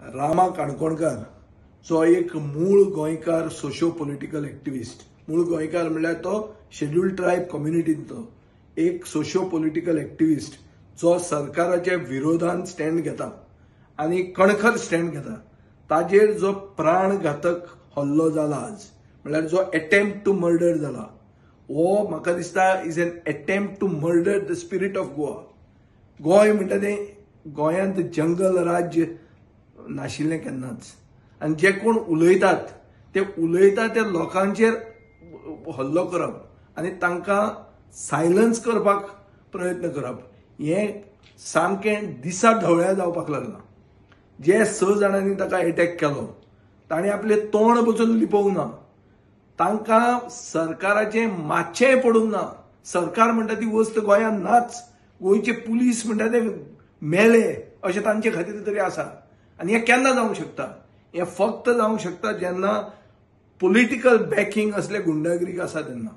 रामा काणकोणकार जो एक मूळ गोंयकार सोशियो पॉलिटिकल एक्टिविस्ट, मूळ गोंयकार म्हणल्यार तो शेड्यूल्ड ट्रायब कम्युनिटींतलो एक सोशियो पॉलिटिकल एक्टिविस्ट जो सरकाराच्या विरोधात स्टँड घेता आणि कणखर स्टँड घेता. ताजेर जो प्राणघातक हल्लो जाला आज, म्हणल्यार जो अटेम्प्ट टू मर्डर जाला, हो म्हाका दिसता is an attempt to murder the spirit of Goa. गोंय म्हणटा तें गोंयांत जंगल राज्य नाशिल्लें केन्नाच, आनी जे कोण उलयतात ते लोकांचेर हल्लो करप आनी तांकां सायलन्स करपाक प्रयत्न करप हें सामकें दिसा ढवळ्या जावपाक लागलां. जे 6 जाणांनी ताका अटॅक केलो तांणी आपले तोंड बसून लिपोवंक ना, तांकां सरकाराचें मातशेंय पडूंक ना. सरकार म्हणटा ती वस्त गोंयांत नाच, गोंयचे पुलीस म्हणटा ते मेले अशें तांचे खातीर तरी आसा. आनी हें केन्ना जावंक शकता? हें फक्त जावंक शकता जेन्ना पॉलिटिकल बॅकिंग असले गुंडागिरीक आसा तेन्ना.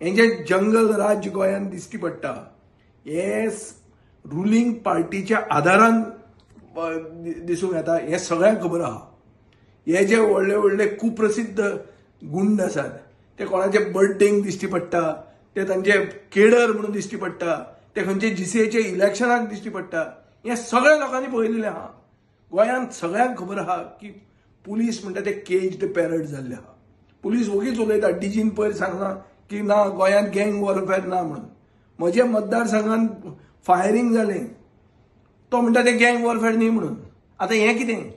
हें जे जंगल राज्य गोंयांत दिश्टी पडटा हें रुलींग पार्टीच्या आदारान दिसूंक येता, हें सगळ्यांक खबर आहा. हे जे व्हडले व्हडले कुप्रसिद्ध गुंड आसात ते कोणाचे बर्थडेक दिश्टी पडटा, ते तांचे केडर म्हणून दिश्टी पडटा, ते खंयचे जीसीएचे इलेक्शनाक दिश्टी पडटा. हें सगळ्या लोकांनी पळयलेलें आहा. गोंयांत सगळ्यांक खबर आहा की पुलीस म्हणटा ते केज्ड पॅरट जाल्ले आहा. पुलीस वगीच उलयता, डीजीन पयर सांगना की ना गोंयांत गँग वॉरफेअर ना म्हणून. म्हज्या मतदारसंघात फायरींग जालें, तो म्हणटा ते गँग वॉरफेअर न्ही म्हणून. आतां हें कितें?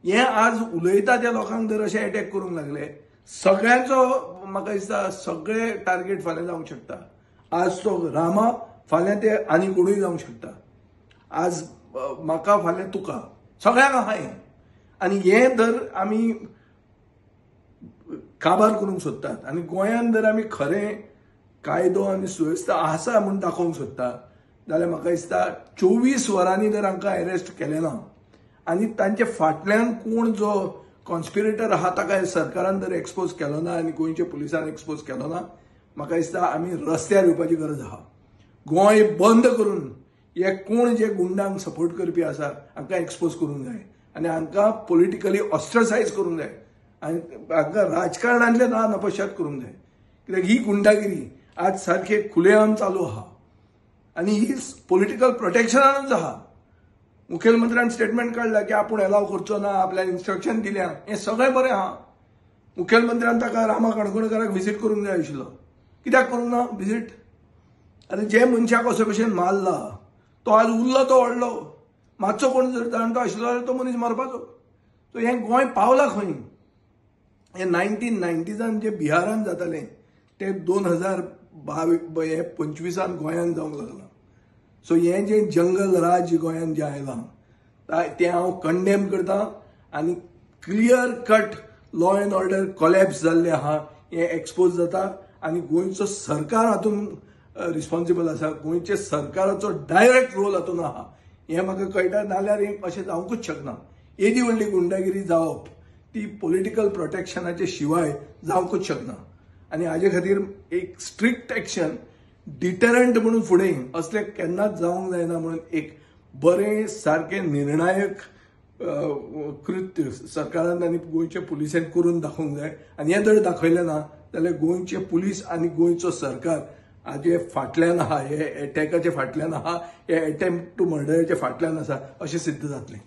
हें आज उलयता त्या लोकांक जर अशें अटॅक करूंक लागले, सगळ्यांचो म्हाका दिसता सगळे टार्गेट फाल्यां जावंक शकता. आज तो रामा, फाल्यां ते आनी कोणूय जावंक शकता. आज म्हाका, फाल्यां तुका, सगळ्यांक आहा हें. आनी हें जर आमी काबार करूंक सोदतात आनी गोंयांत जर आमी खरें कायदो आनी सुवेवस्था आसा म्हूण दाखोवंक सोदतात जाल्यार म्हाका दिसता 24 वरांनी जर हांकां अरेस्ट केलें ना आनी तांचे फाटल्यान कोण जो कॉन्स्पिरेटर आहा ताका सरकारान जर एक्सपोज केलो ना आनी गोंयच्या पुलिसान एक्सपोज केलो ना, म्हाका दिसता आमी रस्त्यार येवपाची गरज आहा. गोंय बंद करून हे कोण जे गुंडांक सपोर्ट करपी आसा हांकां एक्सपोज करूंक जाय आनी हांकां पॉलिटिकली ऑस्ट्रसायज करूंक जाय आनी हांकां राजकारणांतले नपश्यात करूंक जाय. कित्याक ही गुंडागिरी आज सारखे खुलेआम चालू आहा आनी ही पॉलिटिकल प्रोटेक्शनानूच आहा. मुखेलमंत्र्यान स्टेटमेंट काडला की आपूण एलाव करचो ना, आपल्याक इन्स्ट्रक्शन दिल्या, हें सगळें बरें आहा. मुखेलमंत्र्यान ताका रामा काणकोणकाराक व्हिजीट करूंक जाय आशिल्लो, कित्याक करूंक ना व्हिजीट? आनी जे मनशाक अशे भशेन मारला तो आज उरलो तो व्हडलो, मातसो कोण जर जाणटो आशिल्लो जाल्यार तो मनीस मरपाचो. सो हें गोंय पावलां खंय? हें 1990s जे बिहारान जातालें ते 2025 गोंयांत जावंक लागलां. सो हें जे जंगल राज्य गोंयांत जें आयलां तें हांव कंडेम करतां आनी clear cut law end order collapse जाल्लें आहा हें एक्सपोज जाता आनी गोंयचो सरकार हातूंत रिस्पॉन्सिबल आसा. गोंयच्या सरकाराचो डायरेक्ट रोल हातूंत आहा हें म्हाका कळटा. नाल्यार अशें जावंकूच शकना. येदी व्हडली गुंडागिरी जावप ती पॉलिटिकल प्रोटेक्शनाचे शिवाय जावंकूच शकना. आनी हाजे खातीर एक स्ट्रिक्ट एक्शन, डिटरंट म्हणून फुडें असलें केन्नाच जावंक जायना म्हणून एक बरें सारकें निर्णायक कृत्य सरकारान आनी गोंयच्या पुलिसांन करून दाखोवंक जाय. आनी हें जर दाखयलें ना जाल्यार गोंयचे पुलीस आनी गोंयचो सरकार हाजे फाटल्यान आहा, हे अटॅकाचे फाटल्यान आहा, हे अटेम्प्ट टू मर्डराचे फाटल्यान आसा अशें सिद्ध जातलें.